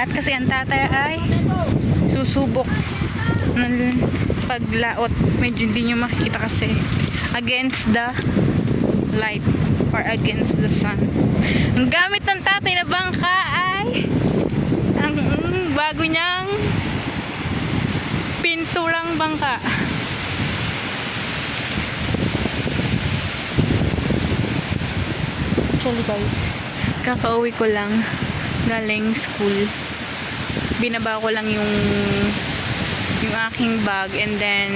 lahat kasi ang tatay ay susubok ng paglaot. Medyo hindi nyo makikita kasi against the light or against the sun. Ang gamit ng tatay na bangka ay ang bago niyang pinturang bangka. Actually guys, kakauwi ko lang galing school. Binaba ko lang yung aking bag and then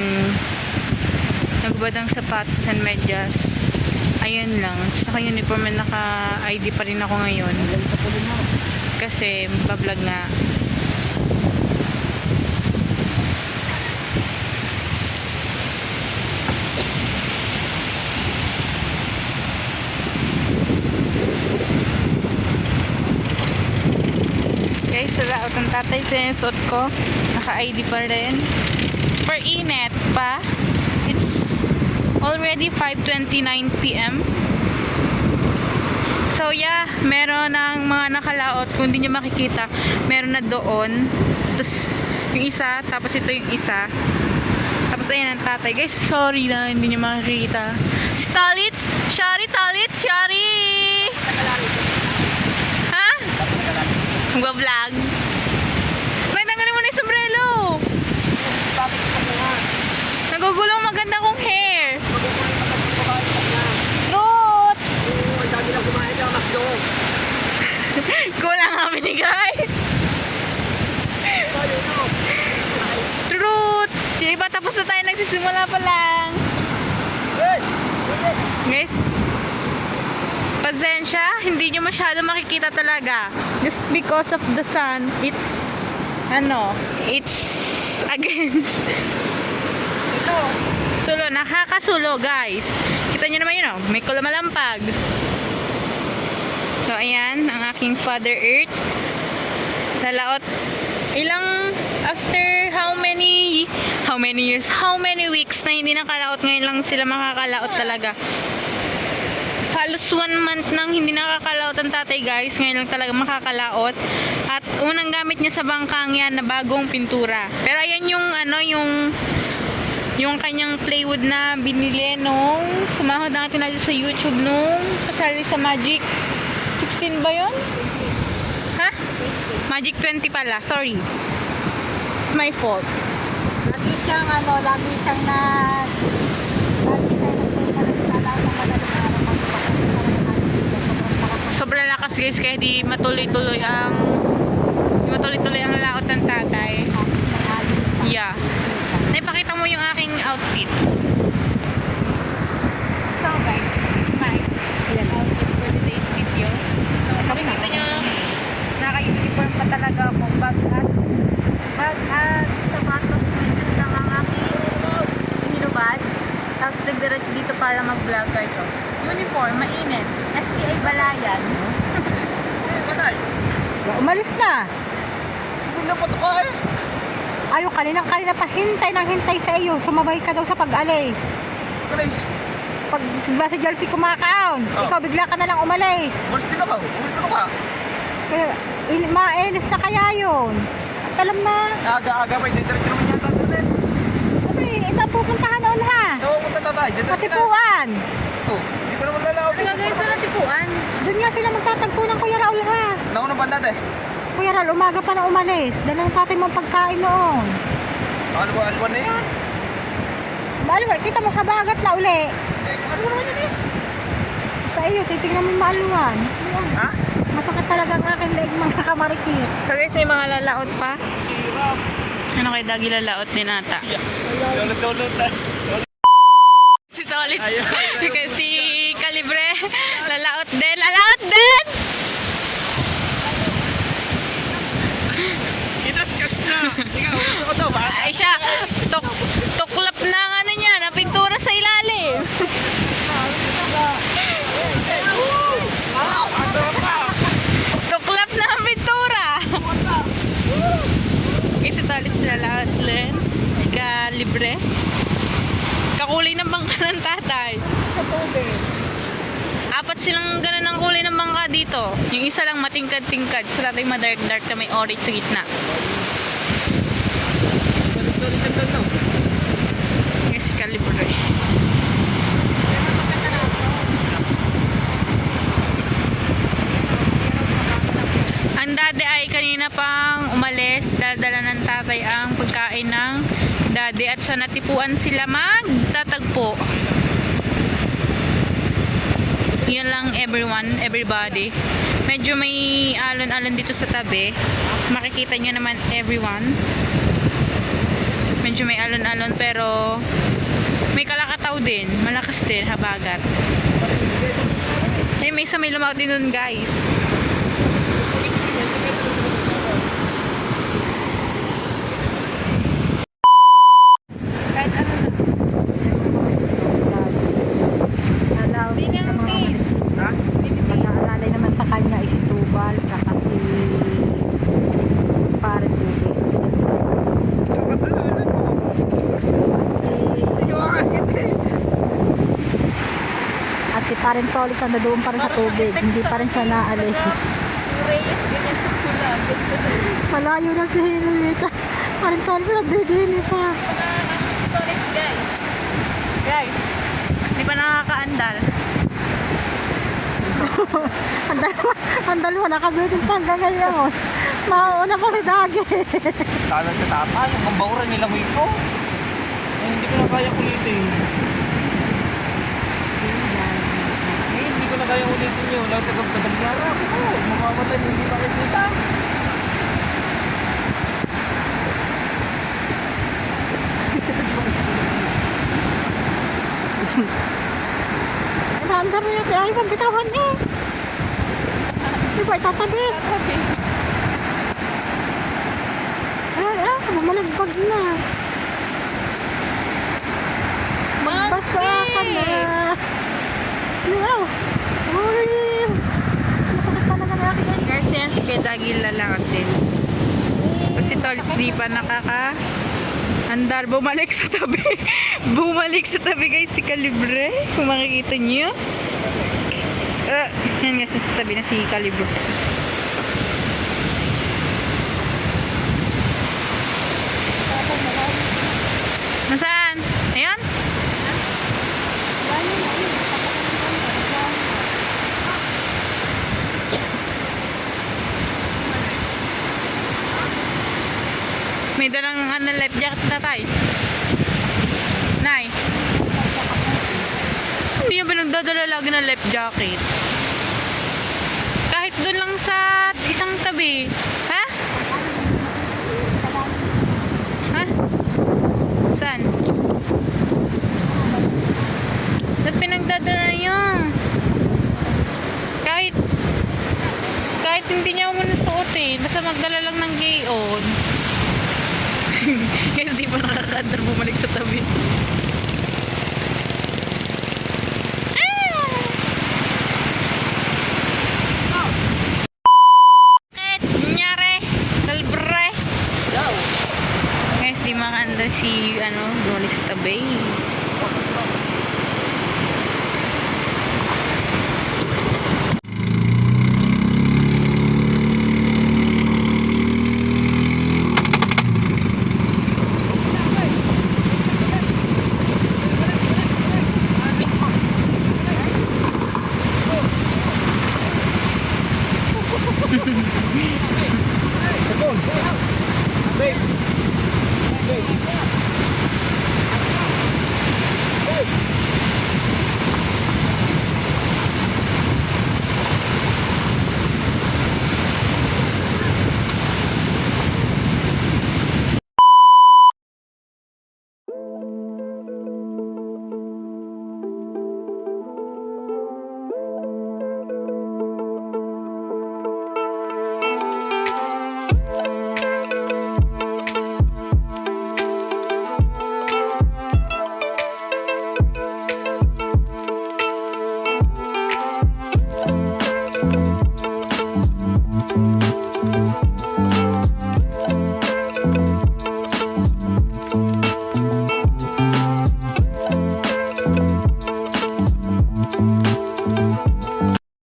nagbad ang sapatos and medyas. Ayun lang. Sa uniform na naka-ID pa rin ako ngayon. Kasi bablog nga. Guys, sa laot ng tatay sa yung suot ko. Naka-ID pa rin. Super init pa. It's already 5:29 PM. So yeah, meron ng mga nakalaot. Kung hindi nyo makikita, meron na doon. Tapos yung isa, tapos ito yung isa. Tapos ayan ang tatay. Guys, sorry na hindi nyo makikita. Si Talitz! Shari! Talitz! Shari! Ha? Mag-vlog. Tanggalin mo na yung sombrero. Nagugulong maganda kong hair. Truth! Kulang kami ni Guy. Truth! Yung iba tapos na tayo, nagsisimula pa lang. Guys, pasensya, hindi nyo masyado makikita talaga. Just because of the sun, it's against. Sulo, nakakasulo guys. Kita nyo naman yun, oh. May kulamalampag. So ayan, ang aking Father Earth. Nalaot. After how many years, how many weeks na hindi nakalaot, ngayon lang sila makakalaot talaga. Halos 1 month nang hindi nakakalaot ang tatay guys. Ngayon lang talaga makakalaot. At unang gamit niya sa bangkang yan na bagong pintura. Pero ayan yung kanyang plywood na binili nung sumahod natin natin sa YouTube nung kasali sa Magic 16 ba yun? Ha? Magic 20 pala. Sorry. It's my fault. Lagi siyang Sobrang lakas guys kaya di matuloy-tuloy ang laot ng tatay. Yeah. Naipakita mo yung aking outfit. So guys, it's my Outfit for today's video. So makikita nyo, naka-uniform pa talaga ako. Bag at sapatos, medyas lang ang aking hinubad. Tapos nagdiretso dito para mag-vlog guys. So, uniform, mainit. STI Balayan. umalis na. Pinapot ko eh. Ayaw, kanina pa hintay sa iyo. Sumabay ka daw sa pag-alis. Pag ba si Jersey kumakaon, ikaw bigla ka na lang umalis. Malis din ako. Ulit ko ka. Mainis na kaya yun. At alam na. Aga-aga pa. Diretso naman yata. Ito pupuntahan noon ha. So, punta tatay. Patipuan. Hindi ko naman lalaw. Ano gagawin sa natipuan? Doon nga sila magtatagpo ng Kuya Raul ha. Naku na banda eh. Kuya Raul, umaga pa na umalis. Dala ng tatay mong pagkain noon. Ano ba? Alwan na yun? Maalwa, kita mo kabagat na uli. Ano naman yun eh? Sa iyo, titignan mo yung maalwan. Ha? Masakit talaga ang aking leeg mga kamarikit. So guys, may mga lalaot pa. Ano kay Dagi lalaot din ata? Lulot na. Si Tolitz. Si Calibre. Lalaot din. Lalaot din! Kinaskas na. Ikaw, gusto ko daw ba? Ay siya, tuklap na ang ano niya, na pintura sa ilalim. Tuklap na ang pintura. Si Tolitz lalaot din. Si Calibre. Kakulay ng bangka ng tatay. Apat silang ganun ang kulay ng bangka dito. Yung isa lang matingkad-tingkad. Sa tatay madark-dark na may orange sa gitna. Yung si Calibre. Ang dade ay kanina pang umalis. Dala ng tatay ang pagkain ng dade at sa natipuan sila magtatagpo. Yan lang everyone, everybody. Medyo may alon-alon dito sa tabi. Makikita nyo naman everyone. Medyo may alon-alon pero may kalakataw din. Malakas din, habagat. Ay, may isa may lumaw din dun guys. Kahit ano na. Alaw sa mga Ha? mag-aalalay naman sa kanya ay si Tubal saka si Parang Tubig. At si Parang Tolis ang doon pa rin sa tubig. Hindi pa rin siya naalis. Malayo na si Hilita. Parang Tolis nagdidini pa. Storage guys. Guys, hindi pa nakakaandal. Ang dalawa nakabitin pa hanggang ngayon. Mauuna pa si Dagi. Talang sa tapa, yung pambawra nilangoy ko. Ay, hindi ko na kaya ulitin. Ay, hindi ko na kaya ulitin yun. Nasa gagara ako. Mamamatay, hindi makikita. Naandar na yun. Ay, pagbitawan niya. Di ba itatabi? Ay, mamalagbag na. Magbasa ka na. Wow. Uy. Masakit talaga na akin. Guys, yan si Pedagil lalakad din. Tapos si Tolits di pa andar, bumalik sa tabi. Bumalik sa tabi guys si Calibre. Kung makikita niyo. Yan guys, sa tabi na si Calibre. Nasaan? Ayan? May dalang life jacket na tayo. Nay. Hindi niya ba nagdadala lagi ng life jacket? Kahit doon lang sa isang tabi. Ha? Ha? Saan? Ba't pinagdadala niyo? Kahit hindi niya muna suotin, basta magdala lang ng gayon. Guys, di pa nakakandar bumalik sa tabi. Bakit? Nangyari? Salbre? Guys, di makakandar si bumalik sa tabi.